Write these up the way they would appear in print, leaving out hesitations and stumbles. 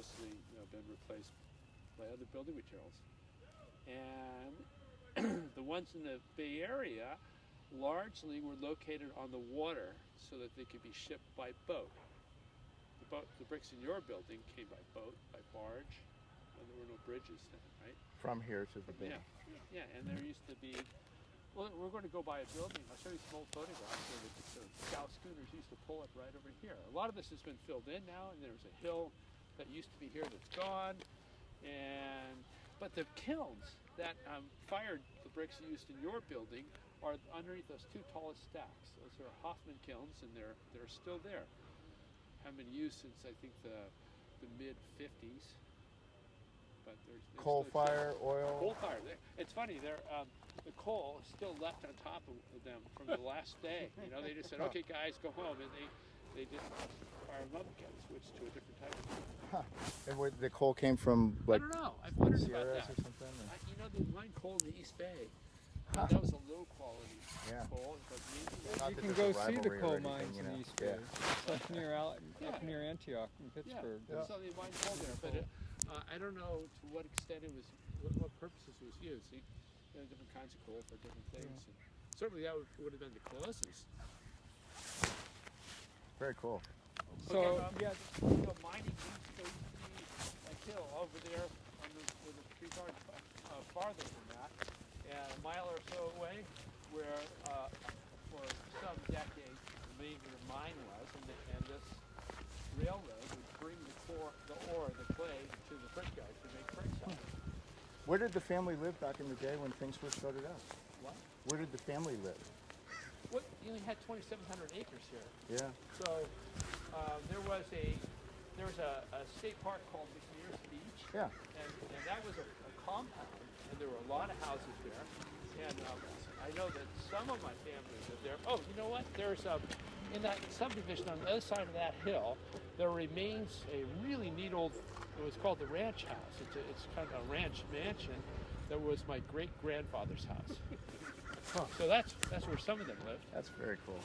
mostly been replaced by other building materials. And the ones in the Bay Area largely were located on the water so that they could be shipped by boat. The bricks in your building came by boat, by barge, and there were no bridges then, right? From here to the bay. Yeah, and there used to be, well, we're going to go by a building. I'll show you some old photographs where the scow schooners used to pull it right over here. A lot of this has been filled in now, and there's a hill that used to be here that's gone. But the kilns that fired the bricks used in your building are underneath those two tallest stacks. Those are Hoffman kilns, and they're still there. Haven't been used since I think the mid-50s. But there's coal fire, oil. Coal fire. It's funny. The coal is still left on top of them from the last day. They just said, "Okay, guys, go home," and they didn't fire them up again. Switched to a different type of coal. Huh. And where the coal came from? Like, I don't know. I've wondered about that. Or something, or? The mine coal in the East Bay. That was a low quality coal. You can go see the coal mines in the East Bay. It's up near Antioch in Pittsburgh. Yeah, so they mined coal there, but I don't know to what extent it was, what purposes it was used. Different kinds of coal for different things. And certainly that would have been the closest. Very cool. So mining used to be a hill over there where the trees are farther than that. And a mile or so away, where for some decades the major mine was, and this railroad would bring the clay to the brick yard to make bricks out of it. Where did the family live back in the day when things first started out? What? Where did the family live? Well, you had 2,700 acres here. Yeah. So there was a state park called NcNear's Beach. Yeah. And that was a compound, and there were a lot of houses there. And I know that some of my family lived there. Oh, you know what? There's in that subdivision on the other side of that hill, there remains a really neat old, it was called the ranch house. It's kind of a ranch mansion that was my great-grandfather's house. So that's where some of them lived. That's very cool.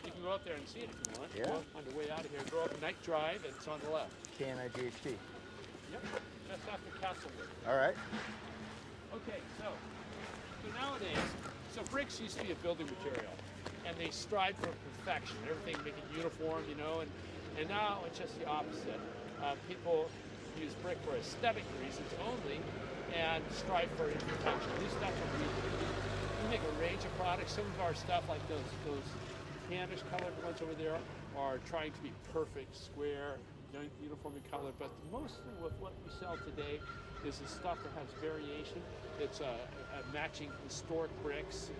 You can go up there and see it if you want. Yeah. On the way out of here, go up Knight Drive, and it's on the left. KNIGHT. Yep, just after Castlewood. All right. Okay, so nowadays, bricks used to be a building material, and they strive for perfection. Everything make it uniform, and now it's just the opposite. People use brick for aesthetic reasons only, and strive for imperfection. At least that's what we do. We make a range of products. Some of our stuff, like those tannish colored ones over there, are trying to be perfect, square, uniform in color, but mostly what we sell today is the stuff that has variation. It's matching historic bricks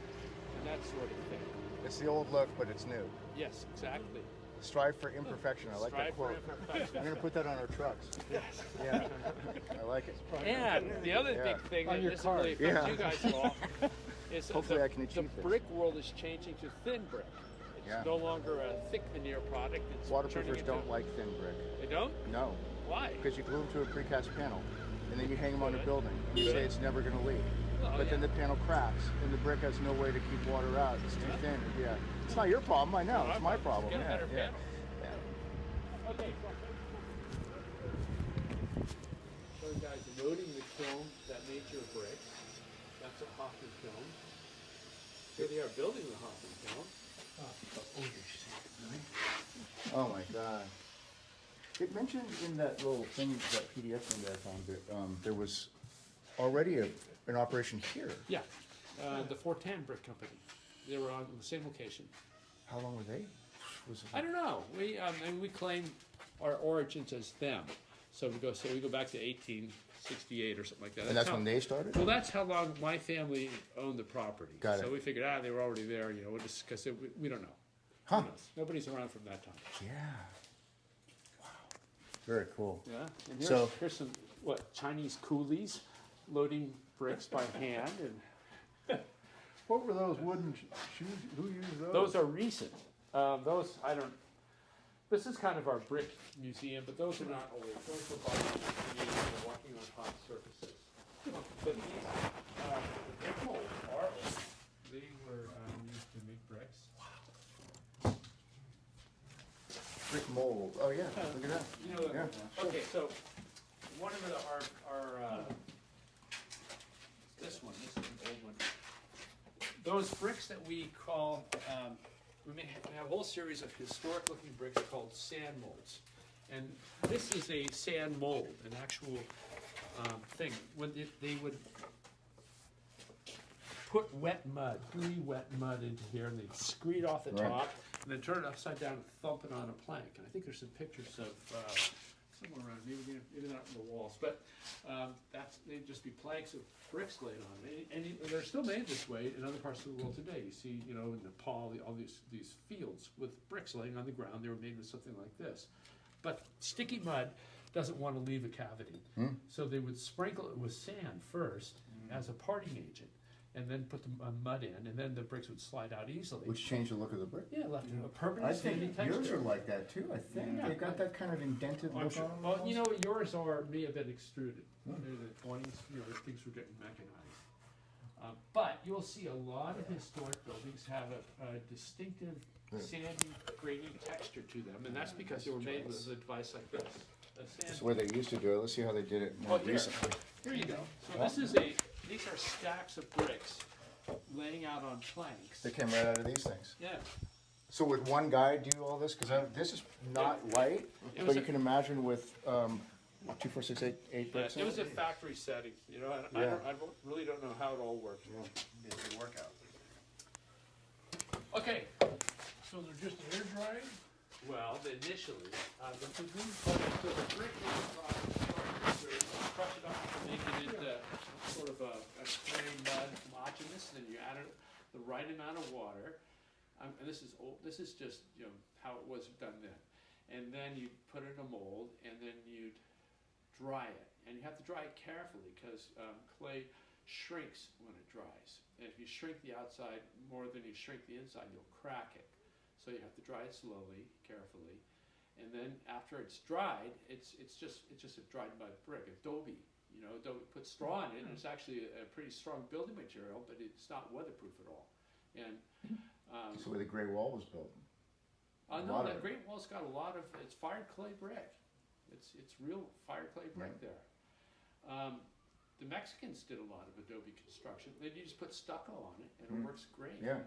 and that sort of thing. It's the old look, but it's new. Yes, exactly. Strive for imperfection. I like that quote. I'm going to put that on our trucks. Yes. Yeah. I like it. And the other big thing that doesn't really affect you guys at all is hopefully I can achieve the brick world is changing to thin brick. It's no longer a thick veneer product. It's waterproofers don't like thin brick. They don't? No. Why? Because you glue them to a precast panel, and then you hang them on a building, and you say it's never going to leak. But then the panel cracks, and the brick has no way to keep water out. It's too thin. Yeah. It's not your problem, I know. It's my problem. Get a better panel. Yeah. Okay. So guys, loading the kiln that made your bricks. That's a Hoffman kiln. Here they are building the Hoffman kiln. Oh my God. It mentioned in that little thing, that PDF thing that I found, that there was already an operation here. Yeah, the 410 Brick Company. They were on the same location. How long were they? I don't know. We claim our origins as them. So we go back to 1868 or something like that. And that's when they started? Well, that's how long my family owned the property. Got it. So we figured, they were already there. We'll just because we don't know. Huh? Nobody's around from that time. Yeah. Wow. Very cool. Yeah. And here's some Chinese coolies loading bricks by hand and. What were those wooden shoes? Who used those? Those are recent. Those I don't. This is kind of our brick museum, but those are not old. Those were by walking on hot surfaces. But these the brick molds are old. They were used to make bricks. Wow. Brick mold. Oh yeah. Look at that. Okay, so one of this one, this is an old one. Those bricks that we call, we have a whole series of historic looking bricks called sand molds. And this is a sand mold, an actual thing. When they would put wet mud, really wet mud into here, and they'd screed off the top, and then turn it upside down and thump it on a plank. And I think there's some pictures of somewhere around, maybe not on the walls, but they'd just be planks of bricks laid on them. And they're still made this way in other parts of the world today. You see, in Nepal, all these fields with bricks laying on the ground. They were made with something like this. But sticky mud doesn't want to leave a cavity. So they would sprinkle it with sand first as a parting agent, and then put the mud in, and then the bricks would slide out easily. Which changed the look of the brick? Yeah, left a permanent sandy texture. Yours are like that too, I think. Yeah. They got that kind of indented look on them. Well, yours may have been extruded. In the 20s, things were getting mechanized. But you'll see a lot of historic buildings have a distinctive sandy, grainy texture to them, and that's because they were made with a device like this. That's the way they used to do it. Let's see how they did it more recently. Here you go. So these are stacks of bricks laying out on planks. They came right out of these things. Yeah. So would one guy do all this? Because this is not light, but you can imagine with 2, 4, 6, 8 bricks. It was a factory setting, and I really don't know how it all worked. It's a workout. Okay. So they're just air drying? Well, initially, so the brick is crush it up to make it into sort of a clay mud homogeneous, then you add the right amount of water. And this is old. This is just how it was done then. And then you put it in a mold, and then you'd dry it. And you have to dry it carefully because clay shrinks when it dries. And if you shrink the outside more than you shrink the inside, you'll crack it. So you have to dry it slowly, carefully, and then after it's dried, it's just a dried mud brick, adobe. Adobe put straw in it, and it's actually a pretty strong building material, but it's not weatherproof at all. And so where the Great Wall was built. No, that Great Wall's got a lot of it's fired clay brick. It's real fired clay brick there. The Mexicans did a lot of adobe construction. Then you just put stucco on it, and it works great. Yeah.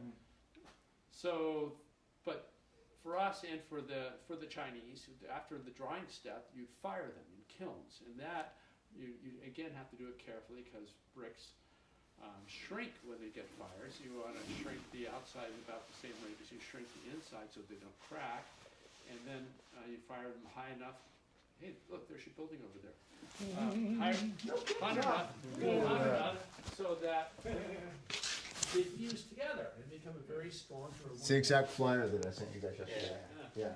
So. But for us and for the Chinese, after the drying step, you'd fire them in kilns, and that you again have to do it carefully because bricks shrink when they get fired. So you want to shrink the outside about the same rate as you shrink the inside so they don't crack, and then you fire them high enough. Hey, look, there's your building over there. High enough, so that. They fuse together and become a very strong sort of. It's the exact flyer that I sent you guys yesterday. Yeah.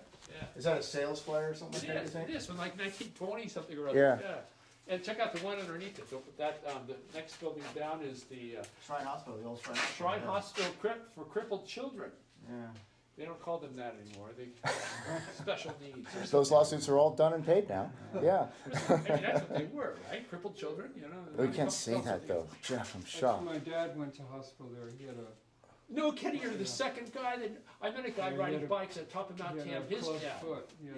Is that a sales flyer or something like that, you think? It is, from like 1920 something or other. Yeah. And check out the one underneath it. The next building down is the Shrine Hospital, the old Shrine Hospital. Shrine Hospital for crippled children. Yeah. They don't call them that anymore. They special needs. Those lawsuits are all done and paid now. Yeah. I mean, that's what they were, right? Crippled children, We can't say that though, Jeff. I'm shocked. My dad went to hospital there. He had a. No kidding, you're the second guy that I met a guy riding bikes at the top of Mount Tam. His dad.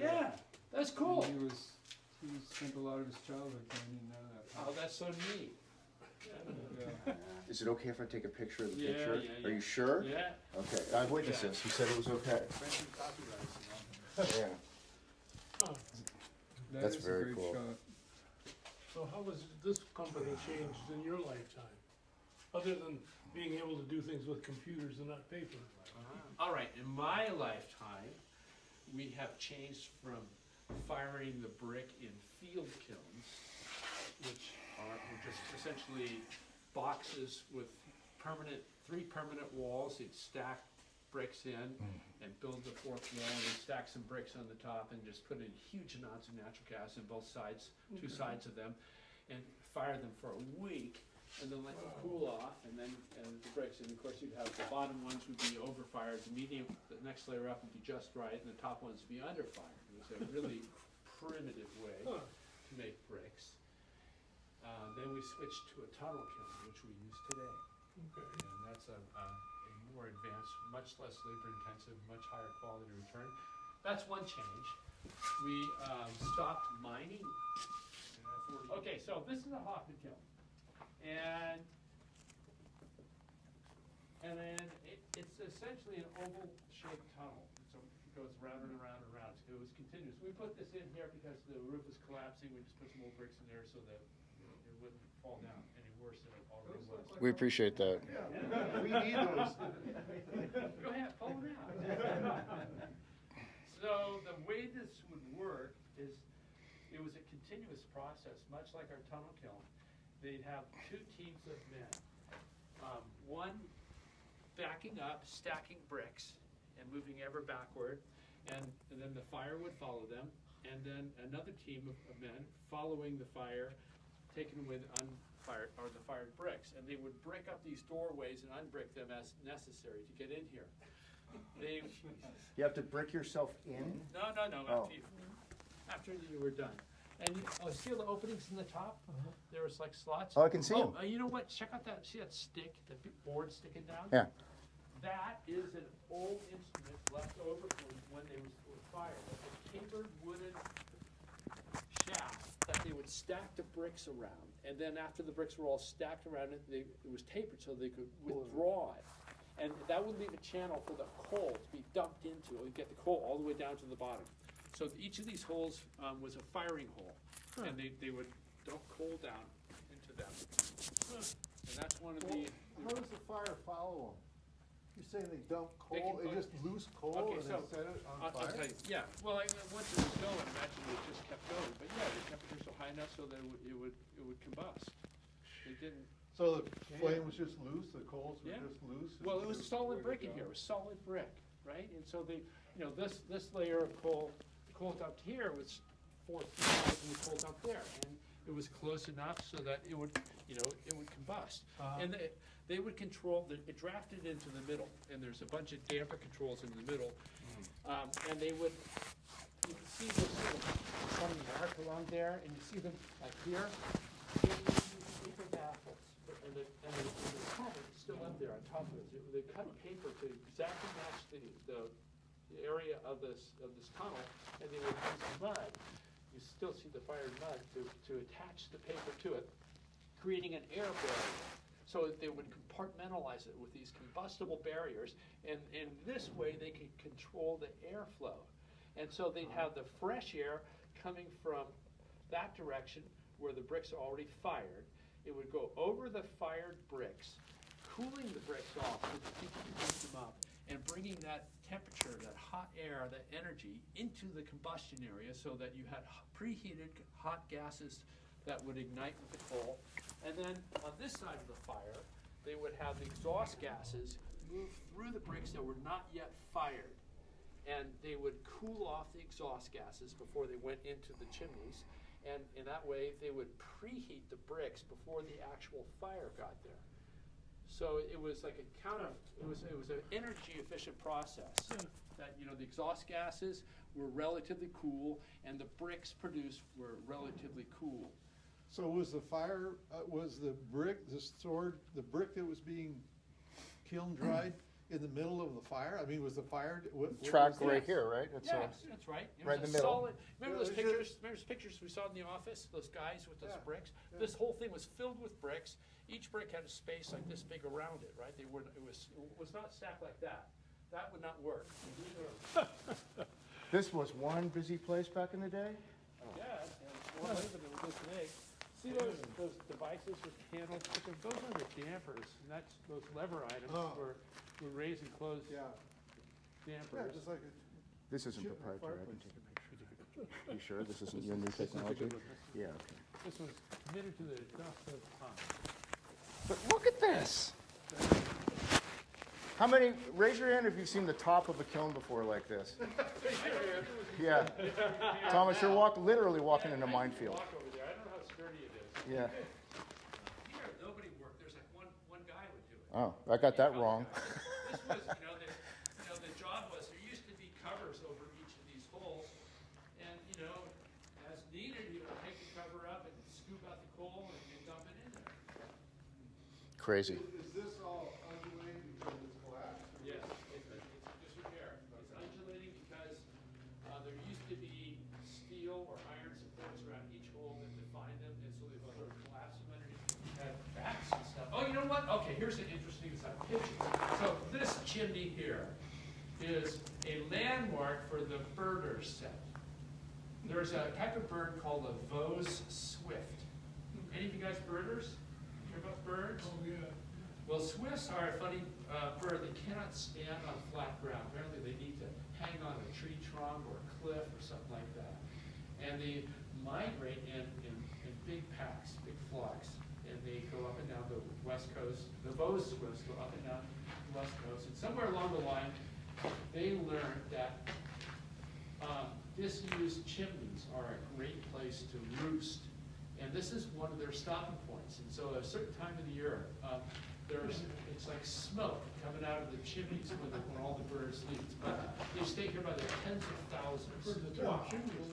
Yeah, that's cool. He spent a lot of his childhood there. I didn't know that. Oh, that's so neat. Yeah. Is it okay if I take a picture of the picture? Yeah. Are you sure? Yeah. Okay, I have witnesses. He said it was okay. Yeah. That's very cool. Shot. So how has this company changed in your lifetime? Other than being able to do things with computers and not paper? All right, in my lifetime, we have changed from firing the brick in field kilns, which are just essentially boxes with three permanent walls. You'd stack bricks in and build the fourth wall, and then stack some bricks on the top and just put in huge amounts of natural gas in both sides, two sides of them, and fire them for a week, and then let them cool off, and then the bricks. And of course, you'd have the bottom ones would be overfired, the next layer up would be just right, and the top ones would be underfired. It was a really primitive way to make bricks. Then we switched to a tunnel kiln, which we use today. Okay. And that's a more advanced, much less labor intensive, much higher quality return. That's one change. We stopped mining Okay, so this is a Hoffman kiln, and then it's essentially an oval-shaped tunnel. So it goes round and around and around. It was continuous. We put this in here because the roof was collapsing. We just put some old bricks in there so that it wouldn't fall down any worse than it already was. We appreciate that. We need those. Go ahead, pull them out. So the way this would work is it was a continuous process, much like our tunnel kiln. They'd have two teams of men. One backing up, stacking bricks, and moving ever backward, and then the fire would follow them, and then another team of men following the fire, taking away the unfired or the fired bricks, and they would brick up these doorways and unbrick them as necessary to get in here. You have to brick yourself in? No. Oh. After you were done. And see all the openings in the top? There was like slots. Oh, I can see them. You know what? Check out that. See that stick, the board sticking down? Yeah. That is an old instrument left over from when they were fired. Like a tapered wooden shaft that they would stack the bricks around. And then after the bricks were all stacked around it, it was tapered so they could withdraw it. And that would leave a channel for the coal to be dumped into. It would get the coal all the way down to the bottom. So each of these holes was a firing hole, and they would dump coal down into them. And that's one of the. How does the fire follow them? You're saying they dump They coal, can they put- just loose coal Okay, and so, they set it on I'll fire? tell you, yeah. Well, once it was going, eventually it just kept going. But yeah, the temperatures were high enough so that it would combust. It didn't. So the flame was just loose, the coals were Yeah. just loose? Well, it was solid brick in here. It was solid brick, right? And so this layer of coal dumped here was 4 feet high, and the coal dumped there, and it was close enough so that it would combust. And they would control it drafted into the middle, and there's a bunch of damper controls in the middle, and they would. You can see this little funny mark along there, and you see them like here. Paper baffles, and the cover is still up there on top of it. They cut paper to exactly match the area of this tunnel, and they would use mud. You still see the fired mud to attach the paper to it, creating an air barrier. So they would compartmentalize it with these combustible barriers, and in this way they could control the airflow. And so they'd have the fresh air coming from that direction where the bricks are already fired. It would go over the fired bricks, cooling the bricks off so that people could heat them up, and bringing that temperature, that hot air, that energy into the combustion area so that you had preheated hot gases that would ignite with the coal. And then on this side of the fire, they would have the exhaust gases move through the bricks that were not yet fired. And they would cool off the exhaust gases before they went into the chimneys. And in that way, they would preheat the bricks before the actual fire got there. So it was like it was an energy efficient process. That the exhaust gases were relatively cool, and the bricks produced were relatively cool. So was the fire, was the brick, the brick that was being kiln dried in the middle of the fire? I mean, was the fire? Track right here, right? That's That's right. It right was in the a middle. Solid, remember those pictures? Remember those pictures we saw in the office? Those guys with those bricks. Yeah. This whole thing was filled with bricks. Each brick had a space like this big around it, right? It was not stacked like that. That would not work. This was one busy place back in the day? Yeah, and one of them was this big. See those devices with handles? Those are the dampers, and those lever items were raise and close dampers. Yeah, just like This isn't proprietary. I can take a picture. You sure this isn't your new technology? Yeah, okay. This one's committed to the dust of time. But look at this. How many, raise your hand if you've seen the top of a kiln before like this. Yeah. Thomas, you're literally walking in a minefield. Walk over there. I don't know how sturdy it is. Yeah. Here, nobody worked. There's like one guy would do it. Oh, I got that wrong. This was, the job was there used to be covers over each of these holes, and as needed, he would take the cover up and scoop out the coal and dump it in there. Crazy. Is this all undulating because it's collapsed? Yes, it's disrepair. It's undulating because there used to be steel or iron supports around each hole that defined them, okay, here's an interesting picture. So this chimney here is a landmark for the birder set. There's a type of bird called a Vos swift. Any of you guys birders? Hear about birds? Oh, yeah. Well, swifts are a funny bird. They cannot stand on flat ground. Apparently they need to hang on a tree trunk or a cliff or something like that. And they migrate in big packs, big flocks, and they go up and down the west coast. The Vos swifts go up and down the west coast. And somewhere along the line, they learned that disused chimneys are a great place to roost. And this is one of their stopping points. And so at a certain time of the year, it's like smoke coming out of the chimneys when all the birds leave. But they stay here by the tens of thousands. For the term chimneys.